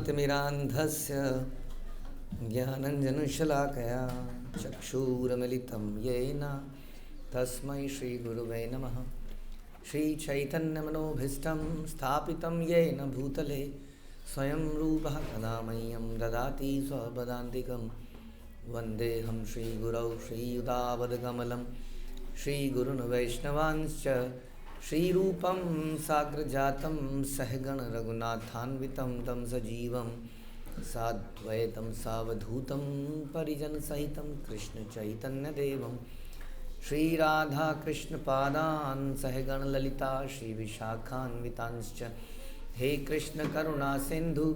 ज्ञानतिमिरान्धस्य ज्ञानञ्जनशलाकया चक्षुरुन्मिलितं येन तस्मै श्रीगुरुवे नमः। श्रीचैतन्यमनोभीष्टं स्थापितं येन भूतले स्वयं रूपः कदा मह्यं ददाति स्वपदान्तिकं। वन्देऽहं श्रीगुरौ श्रीयुतापदकमलं श्रीगुरून् वैष्णवांश्च श्रीरूपं साग्रजातं सहगण रघुनाथान्वितं तं सजीवं साद्वैतं सावधूतं परिजनसहितं कृष्णचैतन्यदेवं श्रीराधाकृष्णपादान् सहगण ललिता श्रीविशाखान्वितांश्च। हे कृष्ण करुणा सिंधु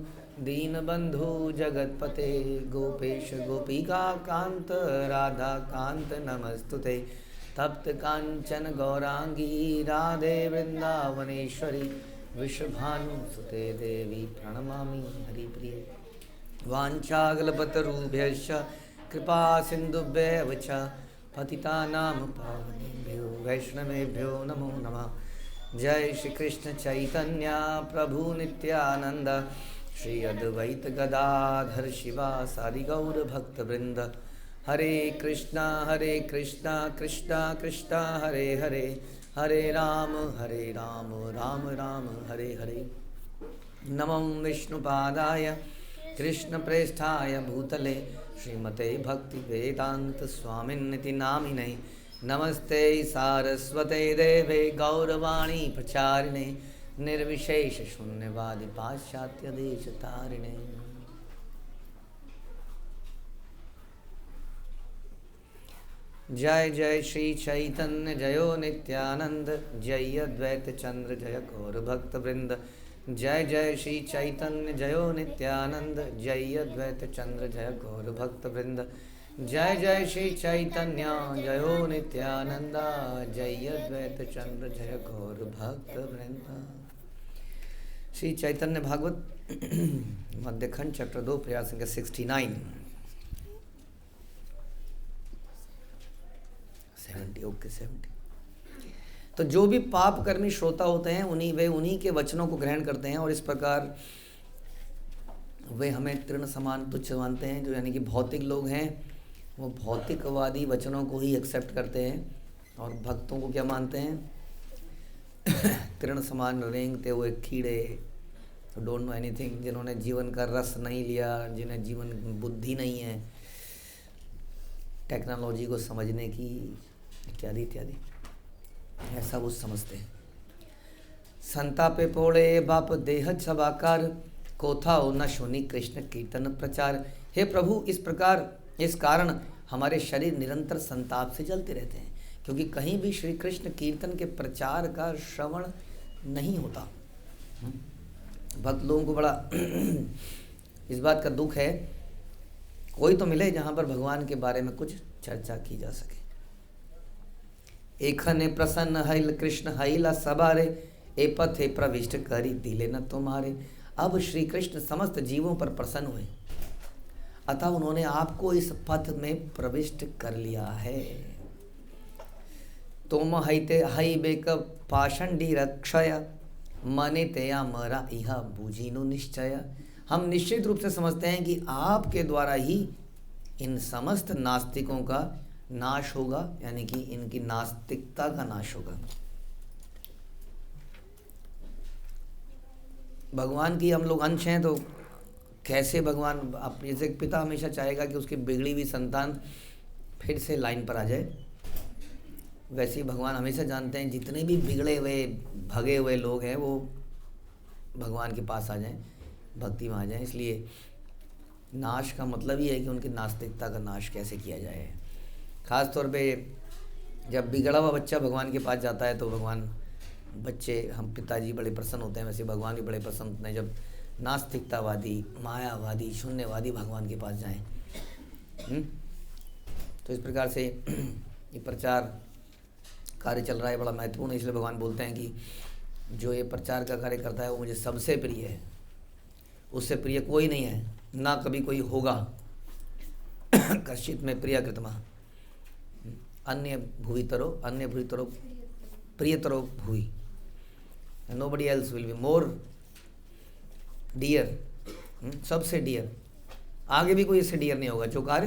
दीनबंधु जगतपते गोपेश गोपिका कांत राधा कांत नमस्तुते। तप्त कांचन गौरांगी राधे वृंदावनेश्वरी विश्वभानुसुते देवी प्रणमामि हरिप्रिये। वाञ्छाकल्पतरुभ्यश्च कृपा सिन्धुभ्येव च पतितानां पावनेभ्यो वैष्णवेभ्यो नमो नमः। जय श्री कृष्ण चैतन्य प्रभु नित्यानंद श्री अद्वैत गदाधर शिवासादि गौर भक्तवृंद। हरे कृष्णा कृष्णा कृष्णा हरे हरे हरे राम राम राम हरे हरे। नमो विष्णुपादाय कृष्णप्रेष्ठाय भूतले श्रीमते भक्तिवेदांत स्वामिन्निति नामिने। नमस्ते सारस्वते देवे गौरवाणी प्रचारिणे निर्विशेष शून्यवादी पाश्चात्य देश तारिणे। जय जय श्री चैतन्य जयो नित्यानंद जय अद्वैत चंद्र जय गौर भक्त वृंद। जय जय श्री चैतन्य जयो नित्यानंद जय अद्वैत चंद्र जय गौर भक्त वृंद। जय जय श्री चैतन्य जयो नित्यानंद जय अद्वैत चंद्र जय गौर भक्त वृंद। श्री चैतन्य भागवत मध्यखंड चैप्टर 2 प्रयास संख्या 69 70 ओके 70। तो जो भी पाप कर्मी श्रोता होते हैं उन्हीं के वचनों को ग्रहण करते हैं और इस प्रकार वे हमें तृण समान तुच्छ मानते हैं। जो यानी कि भौतिक लोग हैं वो भौतिकवादी वचनों को ही एक्सेप्ट करते हैं और भक्तों को क्या मानते हैं? तृण समान रेंगते हुए कीड़े, डोंट नो एनीथिंग, जिन्होंने जीवन का रस नहीं लिया, जिन्हें जीवन बुद्धि नहीं है टेक्नोलॉजी को समझने की, इत्यादि इत्यादि, ऐसा वो समझते हैं। संतापे पोड़े बाप देह सबाकार कोथा न सुनी कृष्ण कीर्तन प्रचार। हे प्रभु, इस कारण हमारे शरीर निरंतर संताप से जलते रहते हैं क्योंकि कहीं भी श्री कृष्ण कीर्तन के प्रचार का श्रवण नहीं होता। भक्त लोगों को बड़ा इस बात का दुख है, कोई तो मिले जहाँ पर भगवान के बारे में कुछ चर्चा की जा सके। एखने प्रसन्न हईल कृष्ण हईला सबारे ए पथे प्रविष्ट करी दिले न तुम्हारे। अब श्री कृष्ण समस्त जीवों पर प्रसन्न हुए अतः उन्होंने आपको इस पथ में प्रविष्ट कर लिया है। तुम हईते हई बेक पाषंडी रक्षय मने तया मरा इहा बूझीनु निश्चय। हम निश्चित रूप से समझते हैं कि आपके द्वारा ही इन समस्त नास्तिकों का नाश होगा, यानी कि इनकी नास्तिकता का नाश होगा। भगवान की हम लोग अंश हैं तो कैसे भगवान, आप जैसे पिता हमेशा चाहेगा कि उसकी बिगड़ी हुई संतान फिर से लाइन पर आ जाए, वैसे ही भगवान हमेशा जानते हैं जितने भी बिगड़े हुए भगे हुए लोग हैं वो भगवान के पास आ जाएं, भक्ति में आ जाएं। इसलिए नाश का मतलब ही है कि उनकी नास्तिकता का नाश कैसे किया जाए। ख़ास तौर पे जब बिगड़ा हुआ बच्चा भगवान के पास जाता है तो भगवान, बच्चे, हम पिताजी बड़े प्रसन्न होते हैं, वैसे भगवान भी बड़े प्रसन्न होते हैं जब नास्तिकतावादी, मायावादी, शून्यवादी भगवान के पास जाएं। तो इस प्रकार से ये प्रचार कार्य चल रहा है, बड़ा महत्वपूर्ण है। इसलिए भगवान बोलते हैं कि जो ये प्रचार का कार्य करता है वो मुझे सबसे प्रिय है, उससे प्रिय कोई नहीं है, ना कभी कोई होगा। कश्चित में प्रिय कृतमा अन्य भुवितरो प्रियतरो भुवि। Nobody else will be more dear सबसे डियर, आगे भी कोई इससे डियर नहीं होगा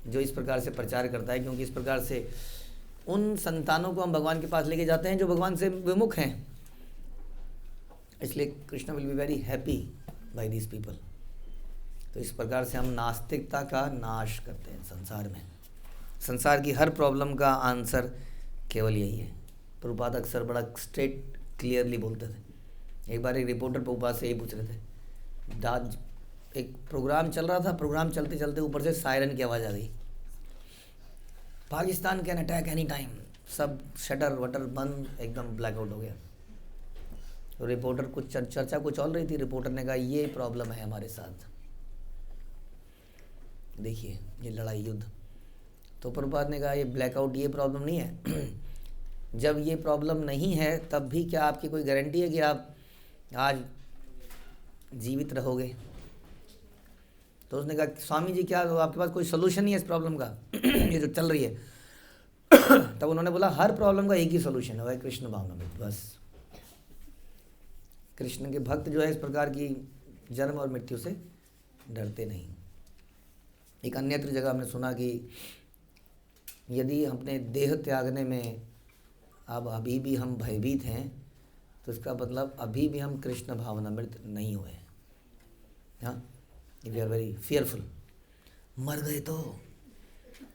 जो इस प्रकार से प्रचार करता है, क्योंकि इस प्रकार से उन संतानों को हम भगवान के पास लेके जाते हैं जो भगवान से विमुख हैं। इसलिए Krishna will be very happy by these people. तो इस प्रकार से हम नास्तिकता का नाश करते हैं संसार में। संसार की हर प्रॉब्लम का आंसर केवल यही है। प्रभुपाद अक्सर बड़ा स्ट्रेट क्लियरली बोलते थे। एक बार एक रिपोर्टर प्रभुपाद से यही पूछ रहे थे, दाद एक प्रोग्राम चल रहा था, प्रोग्राम चलते चलते ऊपर से सायरन की आवाज़ आ गई, Pakistan can attack any time, सब शटर वटर बंद, एकदम ब्लैकआउट हो गया। तो रिपोर्टर कुछ चर्चा कुछ चल रही थी, रिपोर्टर ने कहा ये प्रॉब्लम है हमारे साथ, देखिए ये लड़ाई युद्ध। तो प्रभुपाद ने कहा ये ब्लैकआउट ये प्रॉब्लम नहीं है जब ये प्रॉब्लम नहीं है तब भी क्या आपकी कोई गारंटी है कि आप आज जीवित रहोगे? तो उसने कहा स्वामी जी क्या तो आपके पास कोई सोल्यूशन नहीं है इस प्रॉब्लम का ये जो चल रही है तब उन्होंने बोला हर प्रॉब्लम का एक ही सोल्यूशन है, वह कृष्ण भावना में। बस कृष्ण के भक्त जो है इस प्रकार की जन्म और मृत्यु से डरते नहीं। एक अन्यत्र जगह हमने सुना कि यदि अपने देह त्यागने में अब अभी भी हम भयभीत हैं तो इसका मतलब अभी भी हम कृष्ण भावनामृत नहीं हुए। हाँ, वी आर वेरी फियरफुल, मर गए तो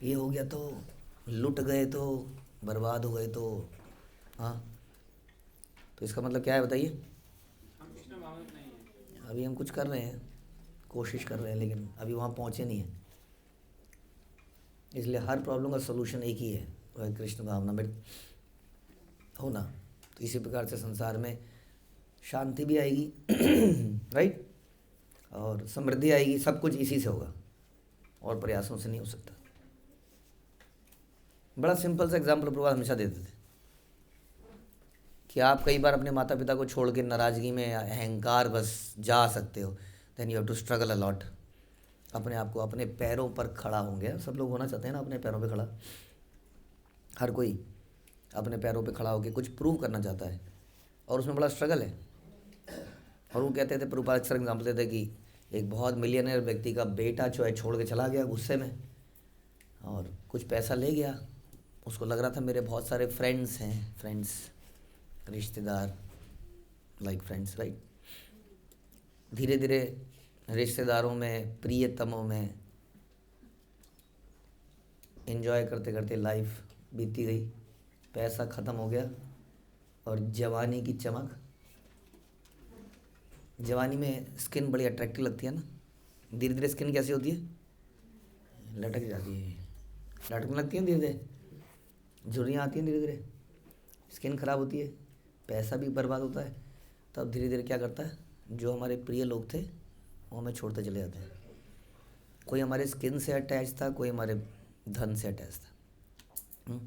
ये हो गया तो लुट गए तो बर्बाद हो गए तो, हाँ तो इसका मतलब क्या है बताइए? अभी हम कुछ कर रहे हैं, कोशिश कर रहे हैं, लेकिन अभी वहाँ पहुँचे नहीं हैं। इसलिए हर प्रॉब्लम का सोल्यूशन एक ही है, वह कृष्ण भावनामृत होना। तो इसी प्रकार से संसार में शांति भी आएगी राइट, और समृद्धि आएगी, सब कुछ इसी से होगा और प्रयासों से नहीं हो सकता। बड़ा सिंपल सा एग्जाम्पल प्रभुपाद हमेशा देते थे कि आप कई बार अपने माता पिता को छोड़ के नाराज़गी में अहंकार बस जा सकते हो, then you have to struggle a lot. अपने आप को अपने पैरों पर खड़ा होंगे, सब लोग होना चाहते हैं ना अपने पैरों पे खड़ा, हर कोई अपने पैरों पे खड़ा होकर कुछ प्रूव करना चाहता है और उसमें बड़ा स्ट्रगल है। और वो कहते थे, प्रभुपाद अक्सर एग्जाम्पल देते कि एक बहुत मिलियनर व्यक्ति का बेटा जो है छोड़ के चला गया गुस्से में और कुछ पैसा ले गया। उसको लग रहा था मेरे बहुत सारे फ्रेंड्स हैं, फ्रेंड्स रिश्तेदार, लाइक फ्रेंड्स राइट। धीरे धीरे रिश्तेदारों में, प्रियतमों में एंजॉय करते करते लाइफ बीती गई, पैसा ख़त्म हो गया और जवानी की चमक। जवानी में स्किन बड़ी अट्रैक्टिव लगती है ना, धीरे धीरे स्किन कैसी होती है, लटक जाती है, लटकने लगती है धीरे धीरे, झुर्रियाँ आती हैं धीरे धीरे, स्किन ख़राब होती है, पैसा भी बर्बाद होता है। तब धीरे धीरे क्या करता है, जो हमारे प्रिय लोग थे वो हमें छोड़ते चले जाते हैं। कोई हमारे स्किन से अटैच था, कोई हमारे धन से अटैच था।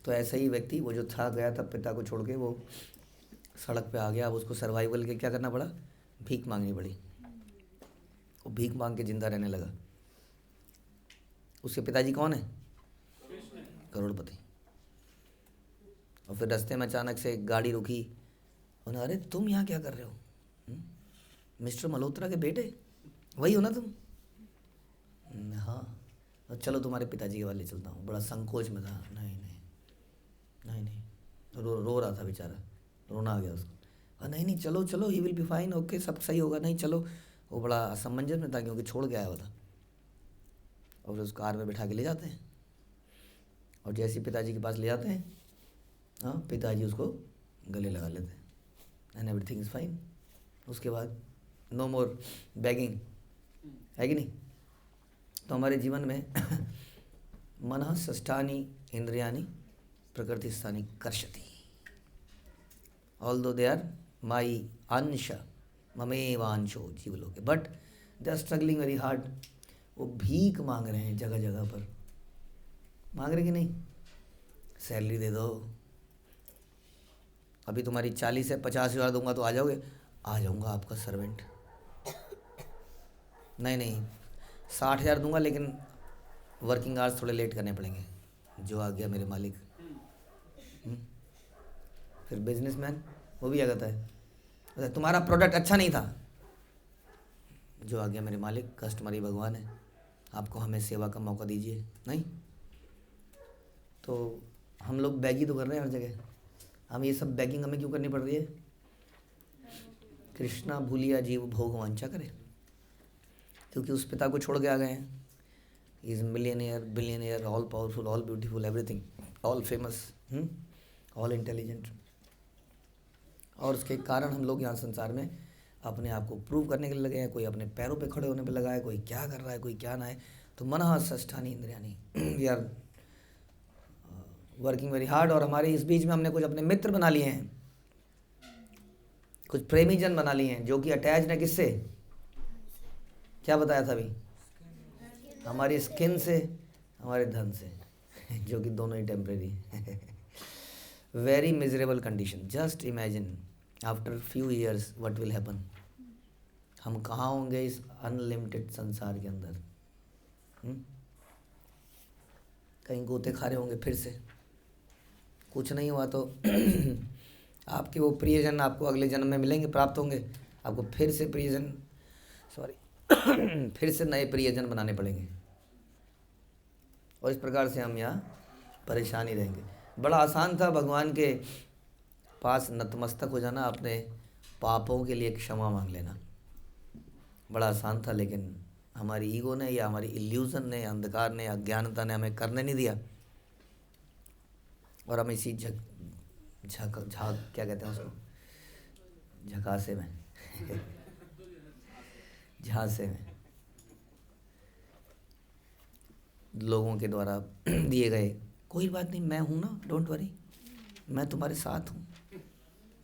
तो ऐसा ही व्यक्ति वो जो था गया था पिता को छोड़ के, वो सड़क पे आ गया। अब उसको सर्वाइवल के क्या करना पड़ा, भीख मांगनी पड़ी। वो भीख मांग के ज़िंदा रहने लगा। उसके पिताजी कौन है, करोड़पति। और फिर रास्ते में अचानक से एक गाड़ी रुकी, उन्हें अरे तुम यहाँ क्या कर रहे हो, मिस्टर मल्होत्रा के बेटे वही हो ना तुम? हाँ, तो चलो तुम्हारे पिताजी के वाले चलता हूँ। बड़ा संकोच में था, नहीं नहीं नहीं नहीं, रो रहा था बेचारा, रोना आ गया उसको। नहीं नहीं चलो चलो, ही विल बी फाइन, ओके सब सही होगा, नहीं चलो। वो बड़ा असमंजस में था क्योंकि छोड़ के आया हुआ था। और फिर उस कार में बैठा के ले जाते हैं और जैसे पिताजी के पास ले जाते हैं, हाँ पिताजी उसको गले लगा लेते हैं एंड एवरीथिंग इज़ फाइन। उसके बाद नो मोर बैगिंग, है कि नहीं? तो हमारे जीवन में मनः षष्ठानि इंद्रियाणि प्रकृतिस्थानि कर्षति, ऑल्दो दे आर माई अंश ममेवांशो जीवलोके, but they are struggling very hard. वो भीख मांग रहे हैं, जगह जगह पर मांग रहे कि नहीं, सैलरी दे दो, अभी तुम्हारी 40 से 50 हज़ार दूंगा तो आ जाओगे? आ जाऊंगा आपका सर्वेंट। नहीं नहीं 60,000 दूंगा लेकिन वर्किंग आवर्स थोड़े लेट करने पड़ेंगे। जो आ गया मेरे मालिक। फिर बिजनेसमैन वो भी आ जाता है, तुम्हारा प्रोडक्ट अच्छा नहीं था, जो आज्ञा मेरे मालिक, कस्टमर ही भगवान है, आपको हमें सेवा का मौका दीजिए। नहीं तो हम लोग बैगी तो कर रहे हैं हर जगह, हम ये सब बैगिंग हमें क्यों करनी पड़ रही है? कृष्णा भूलिया जीव भोग वांछा करे, क्योंकि उस पिता को छोड़ के आ गए हैं। He is millionaire, billionaire, all powerful, all beautiful, everything, all famous, all intelligent. और उसके कारण हम लोग यहाँ संसार में अपने आप को प्रूव करने के लिए लगे हैं। कोई अपने पैरों पे खड़े होने पे लगा है, कोई क्या कर रहा है, कोई क्या ना है। तो मनः षष्ठानि इंद्रियाणि, we are working very hard. और हमारे इस बीच में हमने कुछ अपने मित्र बना लिए हैं, कुछ प्रेमी जन बना लिए हैं, जो कि अटैच है किससे? क्या बताया था अभी? हमारी स्किन से, हमारे धन से, जो कि दोनों ही temporary. Very miserable condition. Just imagine after few years what will happen. हम कहाँ होंगे इस अनलिमिटेड संसार के अंदर? कहीं गोते खा रहे होंगे फिर से। कुछ नहीं हुआ तो आपके वो प्रियजन आपको अगले जन्म में मिलेंगे, प्राप्त होंगे। आपको फिर से प्रियजन, फिर से नए प्रियजन बनाने पड़ेंगे। और इस प्रकार से हम यहाँ परेशान ही रहेंगे। बड़ा आसान था भगवान के पास नतमस्तक हो जाना, अपने पापों के लिए क्षमा मांग लेना, बड़ा आसान था। लेकिन हमारी ईगो ने या हमारी इल्यूज़न ने, अंधकार ने, अज्ञानता ने हमें करने नहीं दिया। और हम इसी क्या कहते हैं उसको, झकासे में झांसे में लोगों के द्वारा दिए गए, कोई बात नहीं, मैं हूँ ना, डोंट वरी, मैं तुम्हारे साथ हूँ,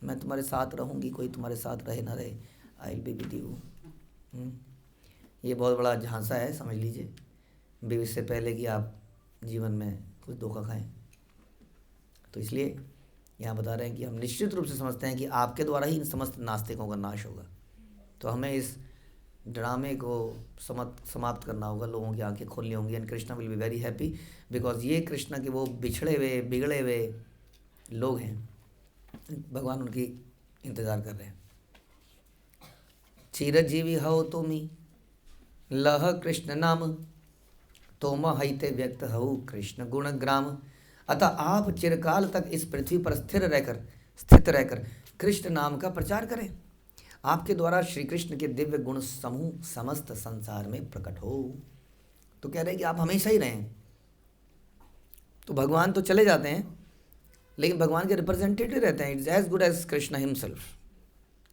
मैं तुम्हारे साथ रहूँगी, कोई तुम्हारे साथ रहे ना रहे, आई विल बी विद यू। ये बहुत बड़ा झांसा है, समझ लीजिए, भी इससे पहले कि आप जीवन में कुछ धोखा खाएं। तो इसलिए यहाँ बता रहे हैं कि हम निश्चित रूप से समझते हैं कि आपके द्वारा ही इन समस्त नास्तिकों का नाश होगा। तो हमें इस ड्रामे को समाप्त करना होगा, लोगों की आंखें खोलनी होंगी। And Krishna will be very happy, because ये कृष्णा के वो बिछड़े हुए, बिगड़े हुए लोग हैं, भगवान उनकी इंतज़ार कर रहे हैं। चिरजीवी हो तुमी लह कृष्ण नाम, तोम हईते व्यक्त हो कृष्ण गुण ग्राम। अतः आप चिरकाल तक इस पृथ्वी पर स्थित रहकर कृष्ण नाम का प्रचार करें। आपके द्वारा श्री कृष्ण के दिव्य गुण समूह समस्त संसार में प्रकट हो। तो कह रहे हैं कि आप हमेशा ही रहें। तो भगवान तो चले जाते हैं, लेकिन भगवान के रिप्रेजेंटेटिव रहते हैं। It's as good as Krishna himself.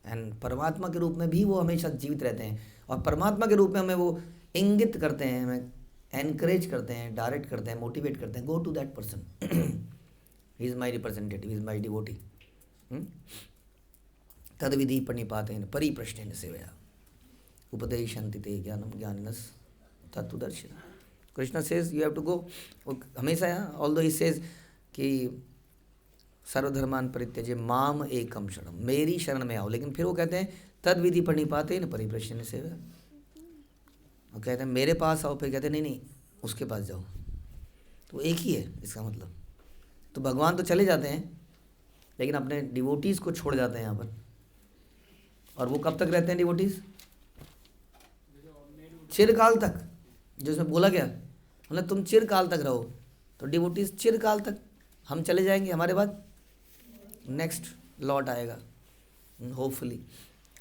And परमात्मा के रूप में भी वो हमेशा जीवित रहते हैं। और परमात्मा के रूप में हमें वो इंगित करते हैं, हमें एनकरेज करते हैं, डायरेक्ट करते हैं, मोटिवेट करते हैं, go to that person, he is my representative, he is my devotee. तद विधि प्रणिपातेन परिप्रश्नेन सेवया उपदेशन्ति ते ज्ञानम ज्ञानिनस् तत्त्वदर्शिनः। Krishna says you have to go. वो हमेशा यहाँ, ऑल्दो ही सेज कि सर्वधर्मान परित्यज्य माम एकम शरणम, मेरी शरण में आओ। लेकिन फिर वो कहते हैं तद विधि प्रणिपातेन परिप्रश्नेन सेवया। वो कहते हैं मेरे पास आओ, फिर कहते हैं नहीं नहीं उसके पास जाओ। तो एक ही है इसका मतलब। तो भगवान तो चले जाते हैं, लेकिन अपने डिवोटीज़ को छोड़ जाते हैं यहाँ पर। और वो कब तक रहते हैं डिवोटीज़? चिरकाल तक। जो इसमें बोला गया, मतलब तुम चिरकाल तक रहो। तो डिवोटीज़ चिरकाल तक, हम चले जाएंगे, हमारे बाद नेक्स्ट लॉट आएगा होपफुली,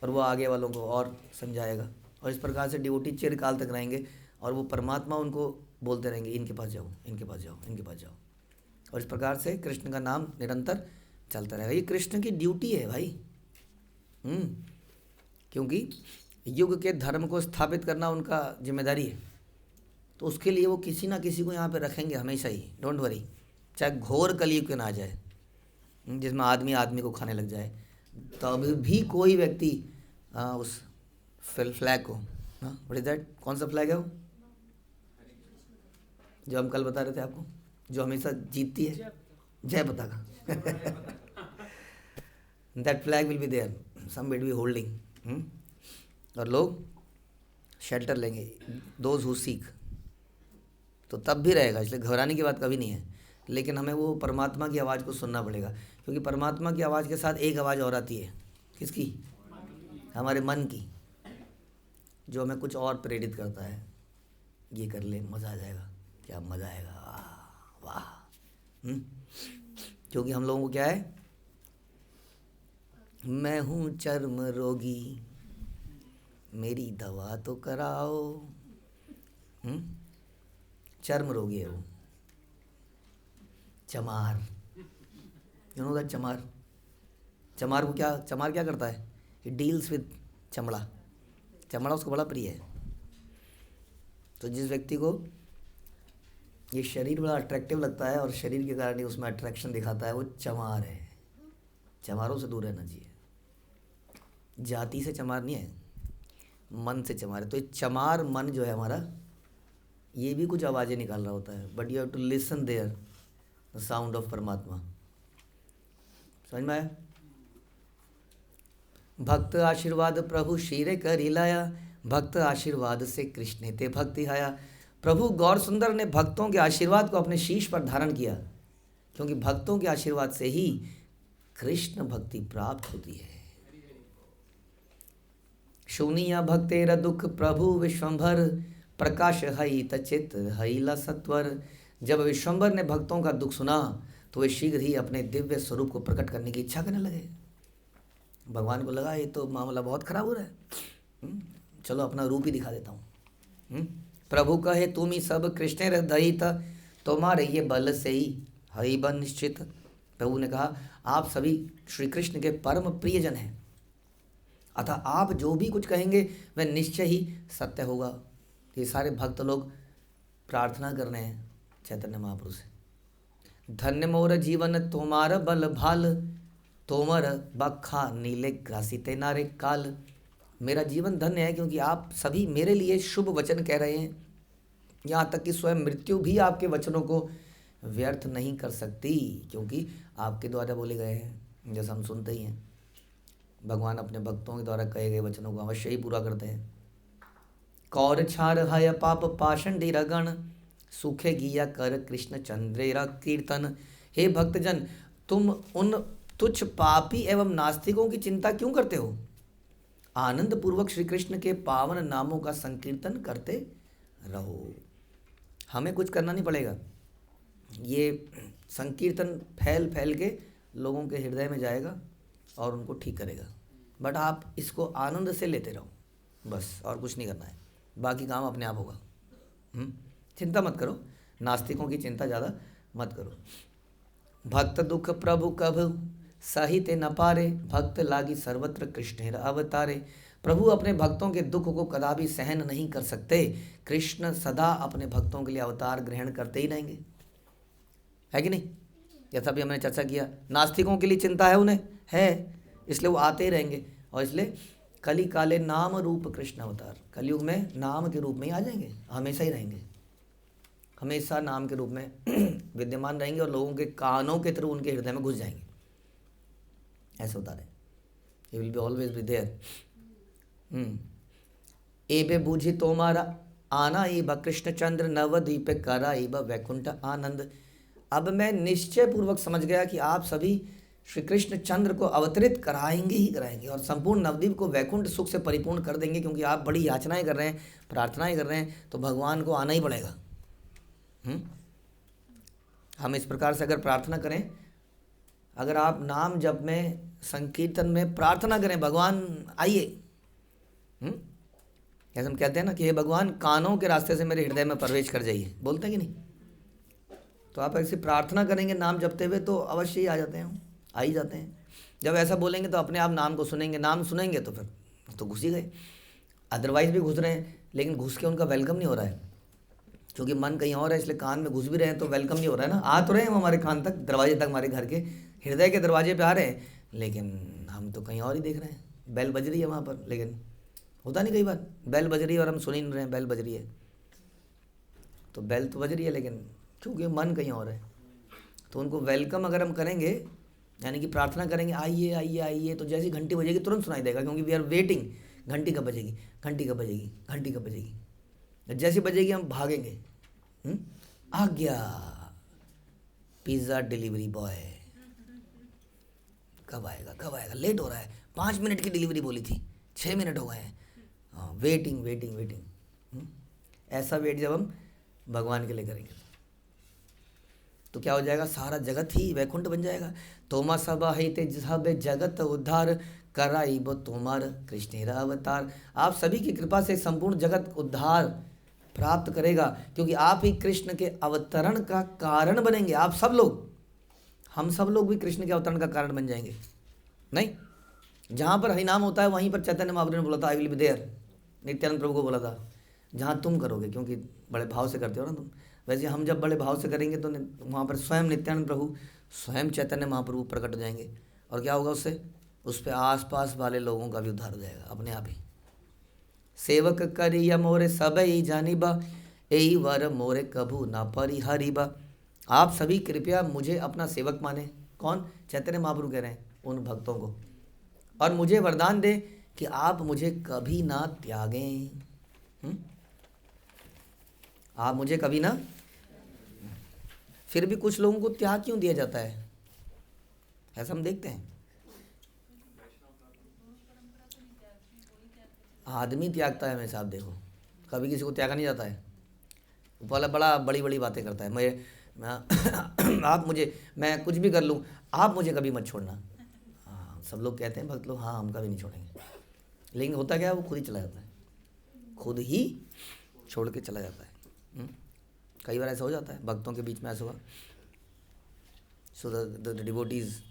और वो आगे वालों को और समझाएगा। और इस प्रकार से डिवोटी चिरकाल तक रहेंगे, और वो परमात्मा उनको बोलते रहेंगे इनके पास जाओ, इनके पास जाओ, इनके पास जाओ। और इस प्रकार से कृष्ण का नाम निरंतर चलता रहेगा। ये कृष्ण की ड्यूटी है भाई। क्योंकि युग के धर्म को स्थापित करना उनका जिम्मेदारी है। तो उसके लिए वो किसी ना किसी को यहाँ पे रखेंगे हमेशा ही, डोंट वरी। चाहे घोर कलयुग के ना आ जाए, जिसमें आदमी आदमी को खाने लग जाए, तब भी कोई व्यक्ति उस फ्लैग को, व्हाट इज दैट, कौन सा फ्लैग है वो जो हम कल बता रहे थे आपको, जो हमेशा जीतती है, जय पताका। That flag will be there, somebody will be holding, और लोग शेल्टर लेंगे, दोज हु सीक। तो तब भी रहेगा, इसलिए घबराने की बात कभी नहीं है। लेकिन हमें वो परमात्मा की आवाज़ को सुनना पड़ेगा, क्योंकि परमात्मा की आवाज़ के साथ एक आवाज़ और आती है, किसकी? हमारे मन की। जो हमें कुछ और प्रेरित करता है, ये कर ले मज़ा आ जाएगा, क्या मज़ा आएगा, वाह। क्योंकि हम लोगों को क्या है, मैं हूँ चर्म रोगी, मेरी दवा तो कराओ। चर्म रोगी है वो, चमार। यू नो दैट चमार? चमार को क्या, चमार क्या करता है? ही डील्स विद चमड़ा। चमड़ा उसको बड़ा प्रिय है। तो जिस व्यक्ति को ये शरीर बड़ा अट्रैक्टिव लगता है और शरीर के कारण ही उसमें अट्रैक्शन दिखाता है, वो चमार है। चमारों से दूर रहना चाहिए। जाति से चमार नहीं है, मन से चमार है। तो ये चमार मन जो है हमारा, ये भी कुछ आवाज़ें निकाल रहा होता है, but you have to listen there the sound of परमात्मा। समझ में आया? भक्त आशीर्वाद प्रभु शीरे कर हिलाया, भक्त आशीर्वाद से कृष्ण ते भक्ति आया। प्रभु गौर सुंदर ने भक्तों के आशीर्वाद को अपने शीश पर धारण किया, क्योंकि भक्तों के आशीर्वाद से ही कृष्ण भक्ति प्राप्त होती है। शूनिया भक्तेर दुख प्रभु विश्वंभर, प्रकाश हई तचित हईला सत्वर। जब विश्वंभर ने भक्तों का दुख सुना तो वे शीघ्र ही अपने दिव्य स्वरूप को प्रकट करने की इच्छा करने लगे। भगवान को लगा ये तो मामला बहुत खराब हो रहा है, चलो अपना रूप ही दिखा देता हूँ। प्रभु कहे तुम ही सब कृष्ण दयित, तुम्हारे ये बल से ही हई बन निश्चित। प्रभु ने कहा आप सभी श्री कृष्ण के परम प्रियजन हैं, अतः आप जो भी कुछ कहेंगे वह निश्चय ही सत्य होगा। ये सारे भक्त लोग प्रार्थना कर रहे हैं चैतन्य महाप्रभु से, धन्य मोर जीवन तुम्हारा बल भाल, तोमर बखा नीले ग्रासिते नारे काल। मेरा जीवन धन्य है क्योंकि आप सभी मेरे लिए शुभ वचन कह रहे हैं, यहाँ तक कि स्वयं मृत्यु भी आपके वचनों को व्यर्थ नहीं कर सकती, क्योंकि आपके द्वारा बोले गए हैं। जैसा हम सुनते ही हैं, भगवान अपने भक्तों के द्वारा कहे गए वचनों को अवश्य ही पूरा करते हैं। कौर छार हय पाप पाषण रगण, सूखे गिया कर कृष्ण चंद्रेरा कीर्तन। हे भक्तजन, तुम उन तुच्छ पापी एवं नास्तिकों की चिंता क्यों करते हो? आनंद पूर्वक श्री कृष्ण के पावन नामों का संकीर्तन करते रहो। हमें कुछ करना नहीं पड़ेगा, ये संकीर्तन फैल फैल के लोगों के हृदय में जाएगा और उनको ठीक करेगा। बट आप इसको आनंद से लेते रहो बस, और कुछ नहीं करना है, बाकी काम अपने आप होगा। चिंता मत करो, नास्तिकों की चिंता ज़्यादा मत करो। भक्त दुख प्रभु कभ सहित न पारे, भक्त लागी सर्वत्र कृष्ण अवतारे। प्रभु अपने भक्तों के दुख को कदापि सहन नहीं कर सकते। कृष्ण सदा अपने भक्तों के लिए अवतार ग्रहण करते ही रहेंगे, है कि नहीं? जैसा भी हमने चर्चा किया, नास्तिकों के लिए चिंता है, उन्हें है, इसलिए वो आते ही रहेंगे। और इसलिए कली काले नाम रूप कृष्ण अवतार, कलयुग में नाम के रूप में ही आ जाएंगे, हमेशा ही रहेंगे, हमेशा नाम के रूप में विद्यमान रहेंगे और लोगों के कानों के थ्रू उनके हृदय में घुस जाएंगे। ऐसे होता रहे, he will be always be there. एबे बूझी तोमारा आना इब कृष्णचंद्र नवद्वीप करा इब वैकुंठ आनंद। अब मैं निश्चय पूर्वक समझ गया कि आप सभी श्री कृष्ण चंद्र को अवतरित कराएंगे ही कराएंगे और संपूर्ण नवद्वीप को वैकुंठ सुख से परिपूर्ण कर देंगे, क्योंकि आप बड़ी याचनाएं कर रहे हैं, प्रार्थनाएं कर रहे हैं, तो भगवान को आना ही पड़ेगा। हम इस प्रकार से अगर प्रार्थना करें, अगर आप नाम जप में, संकीर्तन में प्रार्थना करें, भगवान आइए, जैसे हम कहते हैं ना कि हे भगवान कानों के रास्ते से मेरे हृदय में प्रवेश कर जाइए, बोलते हैं कि नहीं? तो आप ऐसी प्रार्थना करेंगे नाम जपते हुए तो अवश्य ही आ जाते हैं, आ ही जाते हैं। जब ऐसा बोलेंगे तो अपने आप नाम को सुनेंगे, नाम सुनेंगे तो फिर तो घुस ही गए। अदरवाइज भी घुस रहे हैं, लेकिन घुस के उनका वेलकम नहीं हो रहा है, क्योंकि मन कहीं और है, इसलिए कान में घुस भी रहे हैं तो वेलकम नहीं हो रहा है ना। आ तो रहे हैं हमारे कान तक, दरवाजे तक, हमारे घर के हृदय के दरवाजे पे आ रहे हैं, लेकिन हम तो कहीं और ही देख रहे हैं। बेल बज रही है वहाँ पर, लेकिन होता नहीं, कई बार बेल बज रही है और हम सुन ही नहीं रहे हैं बेल बज रही है। तो बेल तो बज रही है, लेकिन क्योंकि मन कहीं और है, तो उनको वेलकम अगर हम करेंगे, यानी कि प्रार्थना करेंगे आइए आइए आइए, तो जैसी घंटी बजेगी तुरंत सुनाई देगा, क्योंकि वी आर वेटिंग, घंटी कब बजेगी, घंटी कब बजेगी, घंटी कब बजेगी। जैसी बजेगी हम भागेंगे, आ गया पिज़्ज़ा डिलीवरी बॉय, कब आएगा कब आएगा, लेट हो रहा है, 5 मिनट की डिलीवरी बोली थी, 6 मिनट हो गए हैं, हाँ, वेटिंग वेटिंग वेटिंग। ऐसा वेट जब हम भगवान के लिए करेंगे तो क्या हो जाएगा, सारा जगत ही वैकुंठ बन जाएगा। तोमा सब हिते सब जगत उद्धार कराई वो तोमार कृष्णेरा अवतार। आप सभी की कृपा से संपूर्ण जगत उद्धार प्राप्त करेगा, क्योंकि आप ही कृष्ण के अवतरण का कारण बनेंगे। आप सब लोग, हम सब लोग भी कृष्ण के अवतरण का कारण बन जाएंगे। नहीं, जहाँ पर हरिनाम होता है वहीं पर चैतन्य महाप्रभु ने बोला था I will be there, Nityananda Prabhu को बोला था जहाँ तुम करोगे, क्योंकि बड़े भाव से करते हो ना तुम। वैसे हम जब बड़े भाव से करेंगे तो वहाँ पर स्वयं नित्यानंद प्रभु, स्वयं चैतन्य महाप्रभु प्रकट हो जाएंगे। और क्या होगा उससे, उस पर आसपास वाले लोगों का भी उद्धार हो जाएगा अपने आप ही। सेवक करिया मोरे सबई जानिबा, यही वर मोरे कभू ना परिहरिबा। आप सभी कृपया मुझे अपना सेवक माने। कौन? चैतन्य महाप्रभु कह रहे हैं उन भक्तों को, और मुझे वरदान दे कि आप मुझे कभी ना त्यागें। आप मुझे कभी ना। फिर भी कुछ लोगों को त्याग क्यों दिया जाता है, ऐसा हम देखते हैं। आदमी त्यागता है हमेशा, आप देखो, कभी किसी को त्यागा नहीं जाता है। वाला बड़ा बड़ी बड़ी बातें करता है, मैं आप मुझे, मैं कुछ भी कर लूँ, आप मुझे कभी मत छोड़ना। हाँ, सब लोग कहते हैं भक्त लोग, हाँ हम कभी नहीं छोड़ेंगे, लेकिन होता क्या है, वो खुद ही चला जाता है, खुद ही छोड़ के चला जाता है। कई बार ऐसा हो जाता है भक्तों के बीच में, ऐसा हुआ। So the devotees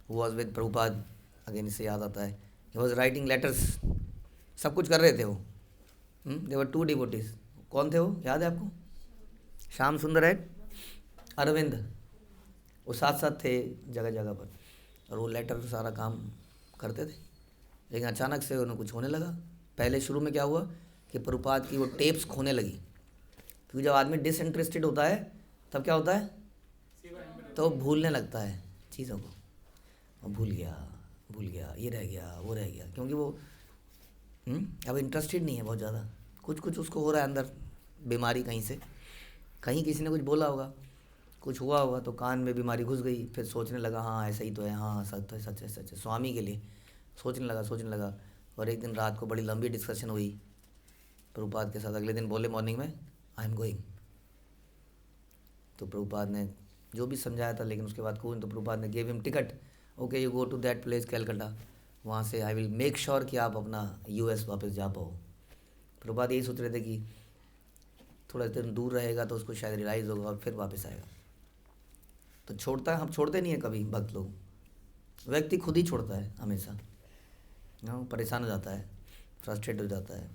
who was with Prabhupada, again इससे याद आता है, ही वाज राइटिंग लेटर्स, सब कुछ कर रहे थे वो। दे वर 2 डिवोटीज। कौन थे वो, याद है आपको? श्याम सुंदर है, अरविंद, वो साथ साथ थे जगह जगह पर, और वो लेटर सारा काम करते थे। लेकिन अचानक से उन्हें कुछ होने लगा। पहले शुरू में क्या हुआ कि प्रभुपाद की वो टेप्स खोने लगी, क्योंकि जब आदमी डिसइंटरेस्टेड होता है तब क्या होता है, तो भूलने लगता है चीज़ों को। और भूल गया, ये रह गया, वो रह गया, क्योंकि वो अब इंटरेस्टेड नहीं है बहुत ज़्यादा। कुछ उसको हो रहा है अंदर, बीमारी कहीं से, कहीं किसी ने कुछ बोला होगा, कुछ हुआ होगा, तो कान में बीमारी घुस गई। फिर सोचने लगा, हाँ ऐसा ही तो है, हाँ सच है, सच है, सच है, स्वामी के लिए सोचने लगा। और एक दिन रात को बड़ी लंबी डिस्कशन हुई प्रभुपाद के साथ। अगले दिन बोले मॉर्निंग में आई एम गोइंग। तो प्रभुपाद ने जो भी समझाया था, लेकिन उसके बाद कोई, तो प्रभुपाद ने gave him ticket, okay you go to that place Calcutta, वहाँ से आई विल मेक श्योर कि आप अपना US वापस जा पाओ। प्रभुपाद यही सोच रहे थे कि थोड़ा दिन दूर रहेगा तो उसको शायद रियलाइज़ होगा और फिर वापस आएगा। तो छोड़ता है, हम छोड़ते नहीं है कभी भक्त लोग, व्यक्ति खुद ही छोड़ता है हमेशा, परेशान हो जाता है, फ्रस्ट्रेट हो जाता है।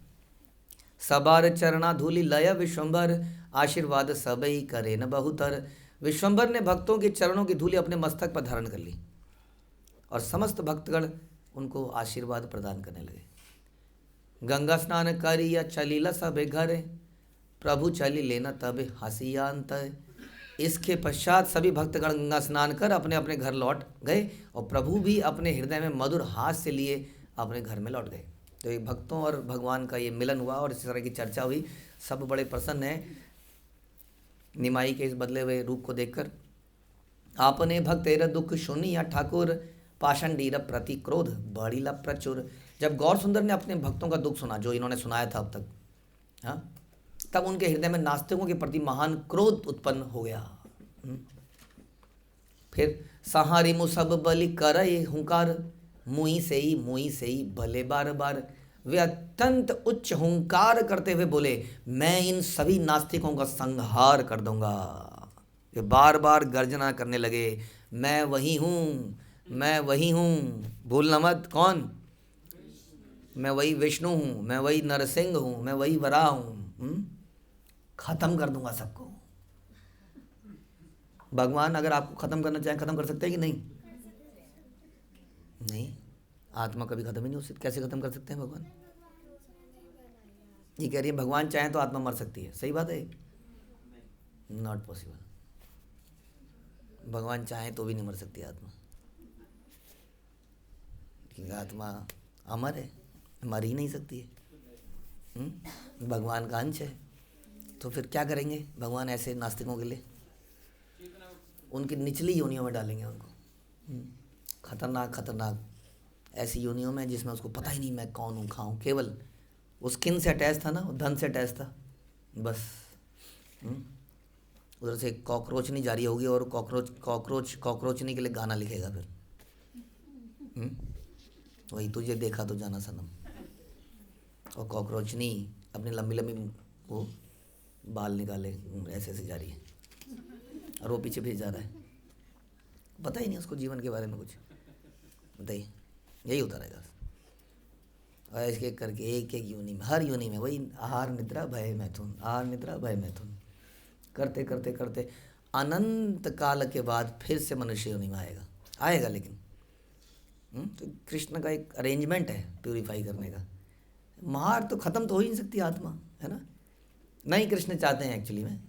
सबार चरणा धूलि लय विश्वम्भर, आशीर्वाद सबई करे न बहुतर। विश्वम्भर ने भक्तों के चरणों की धूलि अपने मस्तक पर धारण कर ली, और समस्त भक्तगण उनको आशीर्वाद प्रदान करने लगे। गंगा स्नान करिया चलीला सब घर, प्रभु चली लेना तब हसियांत। इसके पश्चात सभी भक्तगण गंगा स्नान कर अपने अपने घर लौट गए, और प्रभु भी अपने हृदय में मधुर हास से लिए अपने घर में लौट गए। तो ये भक्तों और भगवान का ये मिलन हुआ, और इस तरह की चर्चा हुई। सब बड़े प्रसन्न हैं निमाई के इस बदले हुए रूप को देखकर। आपने भक्त तेरा दुख सुनिया ठाकुर, पाषण डीर प्रति क्रोध बड़ीला प्रचुर। जब गौर सुंदर ने अपने भक्तों का दुख सुना, जो इन्होंने सुनाया था अब तक, हाँ, तब उनके हृदय में नास्तिकों के प्रति महान क्रोध उत्पन्न हो गया। फिर सहारी मुसब बलि करे हुंकार, मुई से ही भले बार बार। वे अत्यंत उच्च हुंकार करते हुए बोले, मैं इन सभी नास्तिकों का संहार कर दूंगा। वे बार बार गर्जना करने लगे, मैं वही हूँ, मैं वही हूँ, भूलना मत, कौन? मैं वही विष्णु हूँ, मैं वही नरसिंह हूँ, मैं वही वराह हूँ, खत्म कर दूंगा सबको। भगवान अगर आपको खत्म करना चाहे, खत्म कर सकते हैं कि नहीं? नहीं, आत्मा कभी खत्म ही नहीं हो सकती, कैसे खत्म कर सकते हैं भगवान? ये कह रही है भगवान चाहे तो आत्मा मर सकती है, सही बात है? Not possible. भगवान चाहे तो भी नहीं मर सकती आत्मा, क्योंकि आत्मा अमर है, मर ही नहीं सकती है। भगवान का अंश है, तो फिर क्या करेंगे भगवान ऐसे नास्तिकों के लिए? उनकी निचली योनियों में डालेंगे उनको, खतरनाक ऐसी योनियों में जिसमें उसको पता ही नहीं मैं कौन हूँ, खाऊँ, केवल वो स्किन से अटैच था ना, वो धन से अटैच था बस। उधर से कॉकरोच नहीं जारी होगी और कॉकरोचनी के लिए गाना लिखेगा फिर। वही तुझे देखा तो जाना सनम, और कॉकरोचनी अपनी लंबी लंबी वो बाल निकाले ऐसे ऐसे जा रही है और वो पीछे भेज जा रहा है, पता ही नहीं उसको जीवन के बारे में कुछ। बताइए, यही होता रहेगा। और इसके करके एक एक योनि में, हर योनि में वही आहार निद्रा भय मैथुन, आहार निद्रा भय मैथुन करते करते करते अनंत काल के बाद फिर से मनुष्य योनि में आएगा। लेकिन तो कृष्ण का एक अरेंजमेंट है प्यूरिफाई करने का। मार तो ख़त्म तो हो ही नहीं सकती आत्मा, है ना। नहीं, कृष्ण चाहते हैं एक्चुअली में,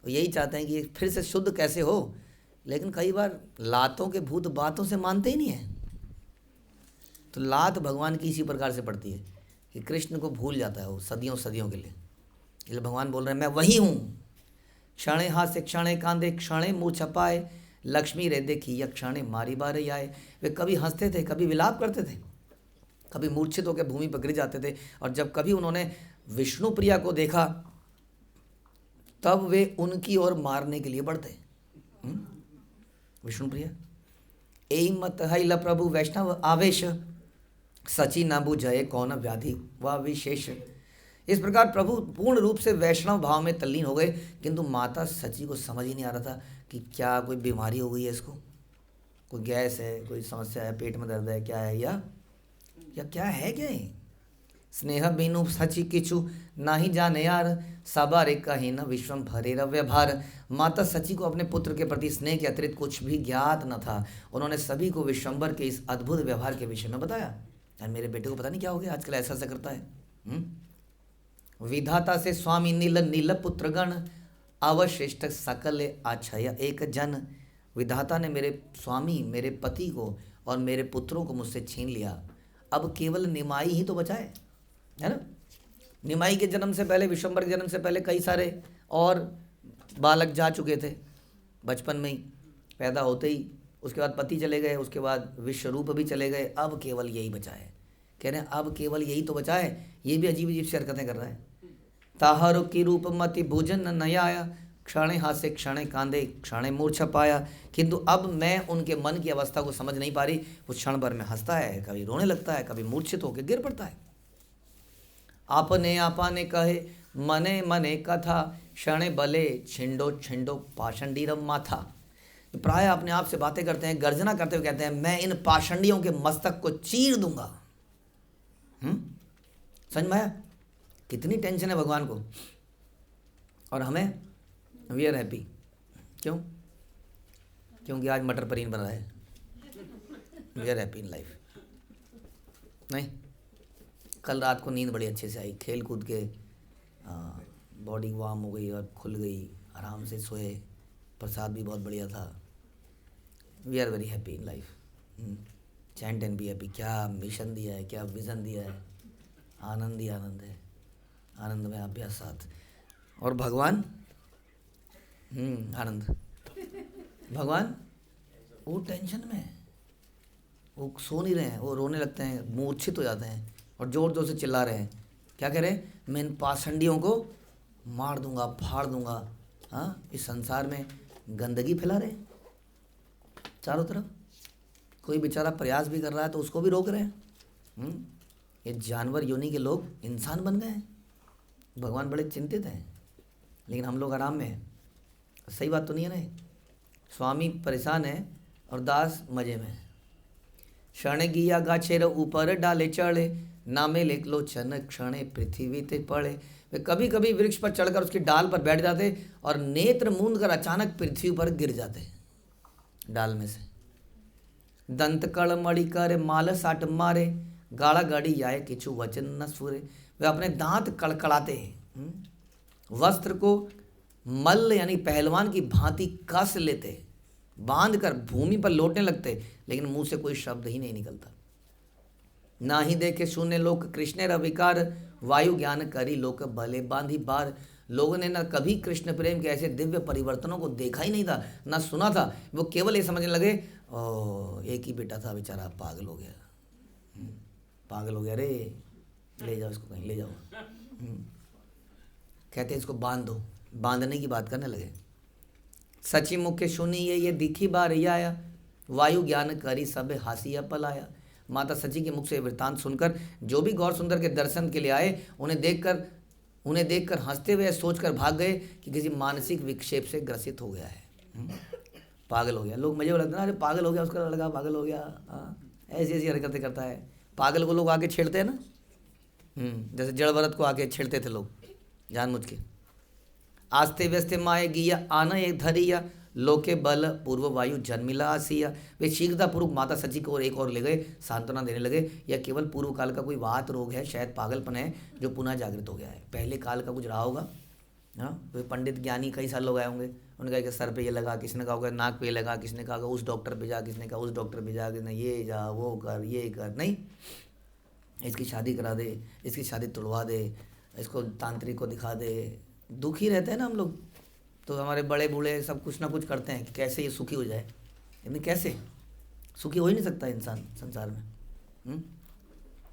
वो यही चाहते हैं कि फिर से शुद्ध कैसे हो। लेकिन कई बार लातों के भूत बातों से मानते ही नहीं है। तो लात भगवान की इसी प्रकार से पड़ती है कि कृष्ण को भूल जाता है वो सदियों सदियों के लिए। इसलिए भगवान बोल रहे हैं मैं वही हूँ। क्षणे हास्य क्षणे कांदे क्षणे मुँह छपाए, लक्ष्मी रे देखी या क्षणे मारी बारे आए। वे कभी हंसते थे, कभी विलाप करते थे, कभी मूर्छित होकर भूमि पर गिर जाते थे। और जब कभी उन्होंने विष्णु प्रिया को देखा तब वे उनकी ओर मारने के लिए बढ़ते। विष्णु प्रिया एई मत हैला प्रभु वैष्णव आवेश, सची न बुझे कौन व्याधि व विशेष। इस प्रकार प्रभु पूर्ण रूप से वैष्णव भाव में तल्लीन हो गए, किंतु माता सची को समझ ही नहीं आ रहा था कि क्या कोई बीमारी हो गई है इसको, कोई गैस है, कोई समस्या है, पेट में दर्द है, क्या है या क्या है क्या है। स्नेह बिनु सची किचु ना ही जाने यार, सबारे कहीं न विश्वम भरे व्यवहार। माता सची को अपने पुत्र के प्रति स्नेह के अतिरिक्त कुछ भी ज्ञात न था। उन्होंने सभी को विश्वम्बर के इस अद्भुत व्यवहार के विषय में बताया। यार मेरे बेटे को पता नहीं क्या हो गया, आजकल ऐसा करता है। विधाता से स्वामी नील नील पुत्रगण, अवशिष्ट सकल आछय एक जन। विधाता ने मेरे स्वामी, मेरे पति को और मेरे पुत्रों को मुझसे छीन लिया, अब केवल निमाई ही तो बचा है ना। निमाई के जन्म से पहले, विश्वम्बर के जन्म से पहले कई सारे और बालक जा चुके थे, बचपन में ही पैदा होते ही। उसके बाद पति चले गए, उसके बाद विश्वरूप भी चले गए, अब केवल यही बचा है। कह रहे हैं अब केवल यही तो बचा है। ये भी अजीब अजीब सी हरकतें कर रहा है। ताहर की रूप मति भोजन नयाया, क्षणे हासे क्षणे कांदे क्षणे मूर्छा पाया। किंतु अब मैं उनके मन की अवस्था को समझ नहीं पा रही। वो क्षण भर में हंसता है, कभी रोने लगता है, कभी मूर्छित होकर गिर पड़ता है। आपने आपाने कहे मने मने कथा, क्षणे बले छिंडो छिंडो पाषंडीरम माथा। प्राय अपने आप से बातें करते हैं, गर्जना करते हुए कहते हैं मैं इन पाषंडियों के मस्तक को चीर दूंगा। समझ में आया कितनी टेंशन है भगवान को। और हमें वी आर हैप्पी। क्यों? क्योंकि आज मटर पनीर बन रहा है। We are happy in life. नहीं, कल रात को नींद बड़ी अच्छे से आई, खेल कूद के बॉडी वार्म हो गई और खुल गई, आराम से सोए, प्रसाद भी बहुत बढ़िया था। We are very happy in life. Chant and be happy. क्या मिशन दिया है, क्या विज़न दिया है। आनंद ही आनंद है, आनंद में अभ्यास साथ। और भगवान आनंद। भगवान वो टेंशन में, वो सो नहीं रहे हैं, वो रोने लगते हैं, मूर्छित हो जाते हैं और ज़ोर ज़ोर से चिल्ला रहे हैं। क्या कह रहे हैं? मैं इन पाषंडियों को मार दूंगा, फाड़ दूंगा। हाँ, इस संसार में गंदगी फैला रहे हैं चारों तरफ। कोई बेचारा प्रयास भी कर रहा है तो उसको भी रोक रहे हैं। ये जानवर योनि के लोग इंसान बन गए हैं। भगवान बड़े चिंतित हैं, लेकिन हम लोग आराम में हैं। सही बात तो नहीं है ना? स्वामी परेशान है और दास मजे में है। क्षण गिया गाछेर ऊपर डाले चढ़े, नामे लेख लोचन क्षणे पृथ्वी ते पड़े। वे कभी कभी वृक्ष पर चढ़कर उसकी डाल पर बैठ जाते और नेत्र मूंद कर अचानक पृथ्वी पर गिर जाते डाल में से। दंत कड़ मड़ी कर माल साट मारे, गाड़ा गाड़ी आए किचु वचन न सुरे। वे अपने दांत कड़कड़ाते हैं, वस्त्र को मल्ल यानी पहलवान की भांति कस लेते, बांध कर भूमि पर लौटने लगते, लेकिन मुंह से कोई शब्द ही नहीं निकलता। ना ही देखे शून्य लोक कृष्ण रविकार, वायु ज्ञान करी लोक भले बांधी बार। लोगों ने ना कभी कृष्ण प्रेम के ऐसे दिव्य परिवर्तनों को देखा ही नहीं था, ना सुना था। वो केवल ये समझने लगे एक ही बेटा था बेचारा, पागल हो गया, पागल हो गया रे, ले जाओ इसको कहीं ले जाओ। कहते हैं इसको बांध दो, बांधने की बात करने लगे। सची मुख सुनिए ये दिखी बार आया, वायु ज्ञान करी सब हासिया पलाया। माता सची के मुख से वृत्तांत सुनकर जो भी गौर सुंदर के दर्शन के लिए आए, उन्हें देखकर हंसते हुए सोचकर भाग गए कि किसी मानसिक विक्षेप से ग्रसित हो गया है, पागल हो गया। लोग मजे लगते ना, अरे पागल हो गया उसका लड़का, पागल हो गया, ऐसी ऐसी हरकतें करता है। पागल को लोग आके छेड़ते हैं ना, जैसे जड़ भरत को आके छेड़ते थे लोग जानबूझ के। आस्ते व्यस्ते माए गिया आना एक धरिया, लोके बल पूर्व वायु जन्मिला आसिया। वे शीघ्रता पूर्वक माता सची को एक और ले गए, सांत्वना देने लगे। यह केवल पूर्व काल का कोई वात रोग है, शायद पागलपन है जो पुनः जागृत हो गया है। पहले काल का कुछ रहा होगा। हाँ, वे पंडित ज्ञानी कई साल लोग आए होंगे, उन्होंने कहा कि सर पे ये लगा, किसने कहा होगा नाक पे लगा, किसने कहा उस डॉक्टर पे जा, किसने कहा उस डॉक्टर पे जा, किसने ये जा वो कर ये कर। नहीं, इसकी शादी करा दे, इसकी शादी तुड़वा दे, इसको तांत्रिक को दिखा दे। दुखी रहते हैं ना हम लोग, तो हमारे बड़े बूढ़े सब कुछ ना कुछ करते हैं कि कैसे ये सुखी हो जाए। लेकिन कैसे सुखी हो ही नहीं सकता इंसान संसार में,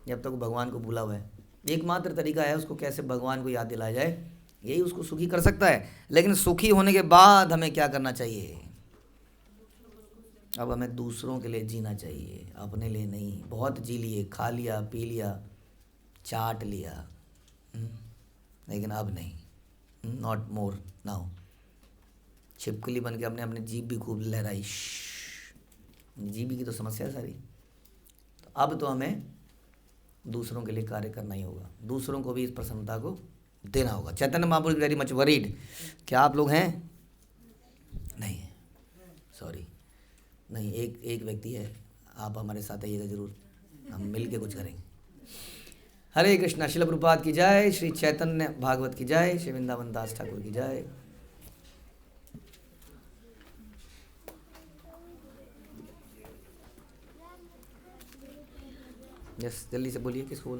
जब तक भगवान को भूला हुआ है। एकमात्र तरीका है उसको कैसे भगवान को याद दिलाया जाए, यही उसको सुखी कर सकता है। लेकिन सुखी होने के बाद हमें क्या करना चाहिए? अब हमें दूसरों के लिए जीना चाहिए, अपने लिए नहीं। बहुत जी लिए, खा लिया, पी लिया, चाट लिया, लेकिन अब नहीं, नॉट मोर नाउ। छिपकली बन के अपने अपने जीभ भी खूब लहराई, जीभ की तो समस्या है सारी। तो अब तो हमें दूसरों के लिए कार्य करना ही होगा, दूसरों को भी इस प्रसन्नता को देना होगा। चैतन्य महापुरुष वेरी मच वरीड। क्या आप लोग हैं? नहीं, सॉरी नहीं, एक व्यक्ति है, आप हमारे साथ आइएगा जरूर, हम मिल के कुछ करेंगे। हरे कृष्णा। श्रील प्रभुपाद की जय, श्री चैतन्य भागवत की जय, श्री वृंदावन दास ठाकुर की जय। यस, जल्दी से बोलिए, किसको बोलना?